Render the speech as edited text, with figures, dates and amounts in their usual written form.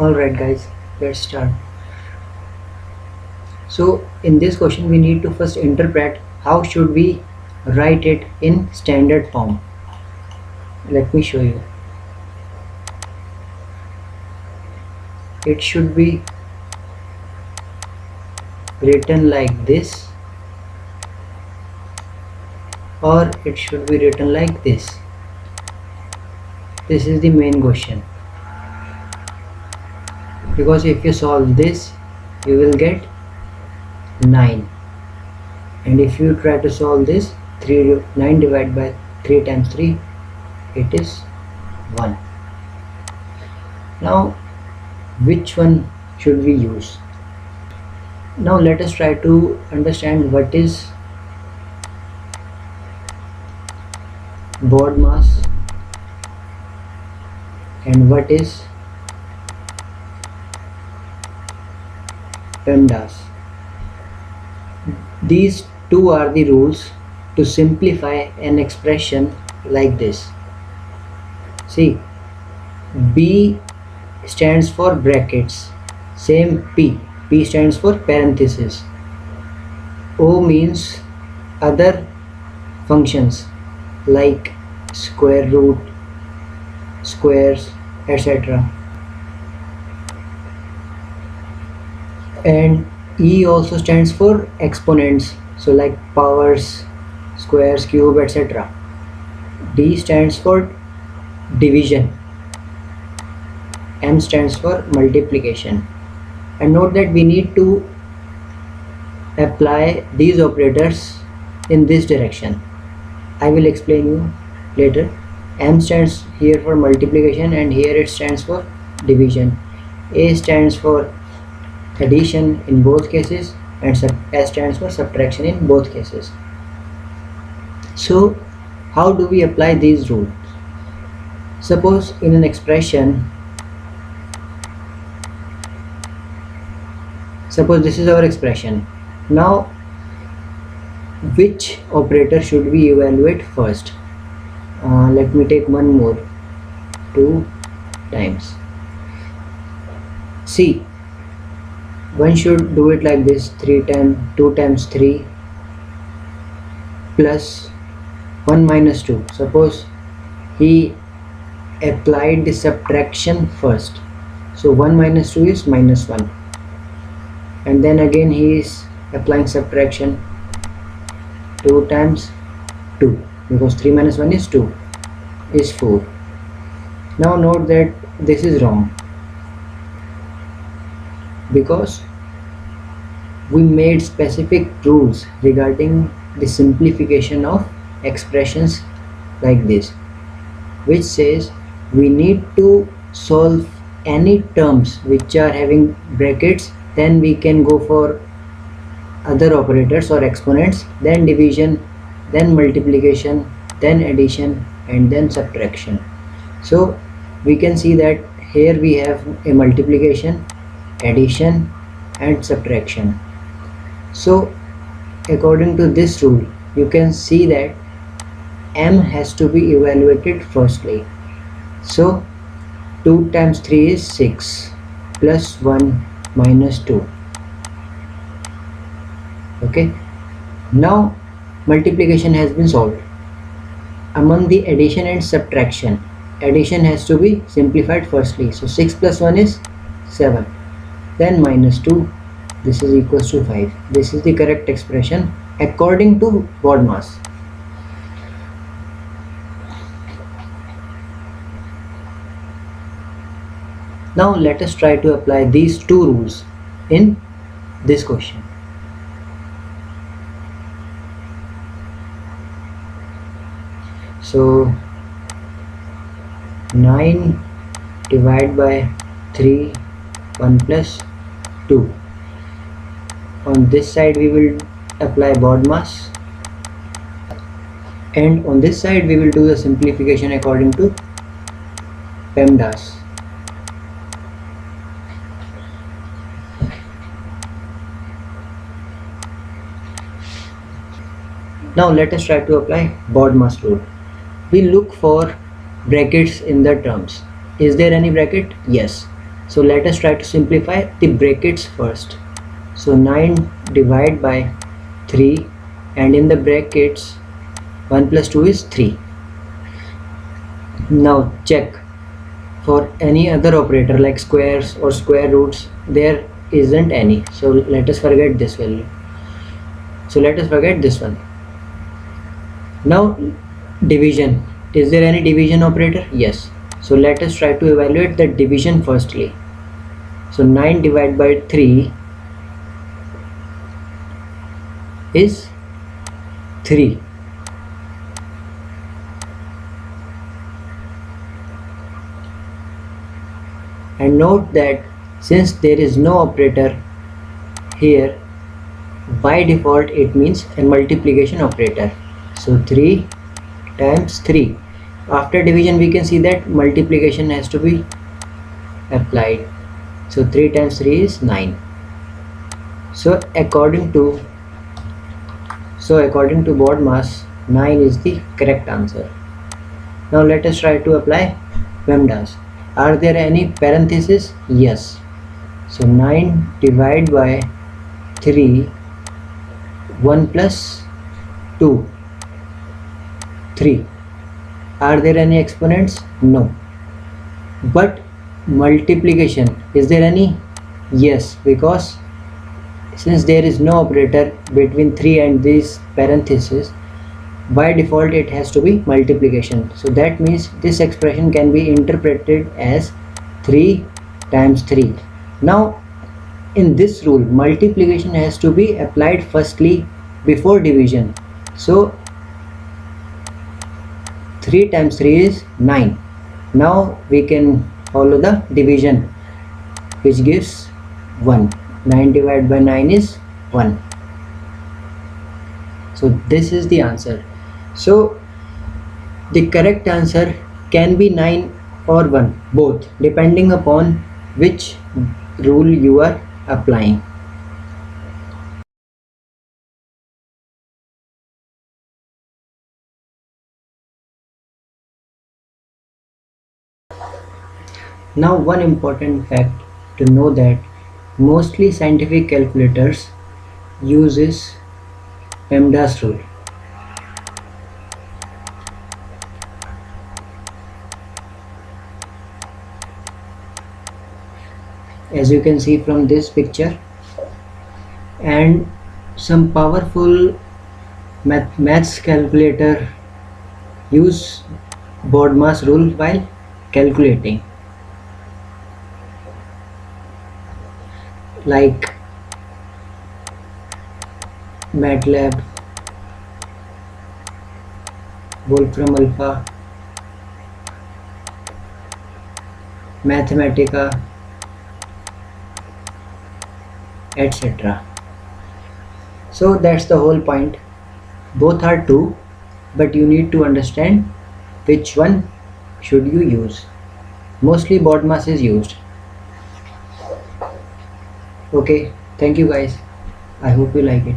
Alright guys, let's start. So in this question we need to first interpret how should we write it in standard form. Let me show you. It should be written like this, or it should be written like this. This is the main question, because if you solve this you will get 9, and if you try to solve this 9 divided by 3 times 3, it is 1. Now which one should we use? Now let us try to understand what is BODMAS and what is PEMDAS. These two are the rules to simplify an expression like this. See, B stands for brackets, same P stands for parenthesis, O means other functions like square root, squares, etc. And E also stands for exponents, so like powers, squares, cube, etc. D stands for division. M stands for multiplication. And note that we need to apply these operators in this direction. I will explain you later. M stands here for multiplication and here it stands for division. A stands for addition in both cases and S stands for subtraction in both cases. So how do we apply these rules? Suppose in an expression, suppose this is our expression. Now which operator should we evaluate first? Let me take one more, 2 times. See, one should do it like this, 2 times 3 plus 1 minus 2. Suppose he applied the subtraction first, so 1 minus 2 is minus 1, and then again he is applying subtraction, 2 times 2, because 3 minus 1 is 2, is 4. Now note that this is wrong, because we made specific rules regarding the simplification of expressions like this, which says we need to solve any terms which are having brackets, then we can go for other operators or exponents, then division, then multiplication, then addition, and then subtraction. So we can see that here we have a multiplication, addition, and subtraction. So according to this rule, you can see that M has to be evaluated firstly. So 2 times 3 is 6 plus 1 minus 2. Okay, now multiplication has been solved. Among the addition and subtraction, addition has to be simplified firstly, so 6 plus 1 is 7, then minus 2, this is equals to 5. This is the correct expression according to BODMAS. Now let us try to apply these two rules in this question. So 9 divided by 3, 1 plus 2. On this side we will apply BODMAS, and on this side we will do the simplification according to PEMDAS. Now let us try to apply BODMAS rule. We look for brackets in the terms. Is there any bracket? Yes. So let us try to simplify the brackets first. So 9 divided by 3, and in the brackets 1 plus 2 is 3. Now check for any other operator like squares or square roots, there isn't any, so let us forget this value. So let us forget this one. Now division, is there any division operator? Yes. So let us try to evaluate the division firstly. So 9 divided by 3 is 3. And note that since there is no operator here, by default it means a multiplication operator. So 3 times 3. After division we can see that multiplication has to be applied. So 3 times 3 is 9. So according to BODMAS, 9 is the correct answer. Now let us try to apply PEMDAS. Are there any parentheses? Yes. So 9 divided by 3, 1 plus 2, 3. Are there any exponents? No. But multiplication, is there any? Yes, because since there is no operator between 3 and these parentheses, by default it has to be multiplication. So that means this expression can be interpreted as 3 times 3. Now in this rule, multiplication has to be applied firstly before division. So 3 times 3 is 9. Now we can follow the division, which gives 1. 9 divided by 9 is 1. So this is the answer. So the correct answer can be 9 or 1, both, depending upon which rule you are applying. Now one important fact to know that mostly scientific calculators uses PEMDAS rule. As you can see from this picture, and some powerful maths calculator use BODMAS rule while calculating, like MATLAB, Wolfram Alpha, Mathematica, etc. So that's the whole point. Both are true, but you need to understand which one should you use. Mostly BODMAS is used. Okay, thank you guys. I hope you like it.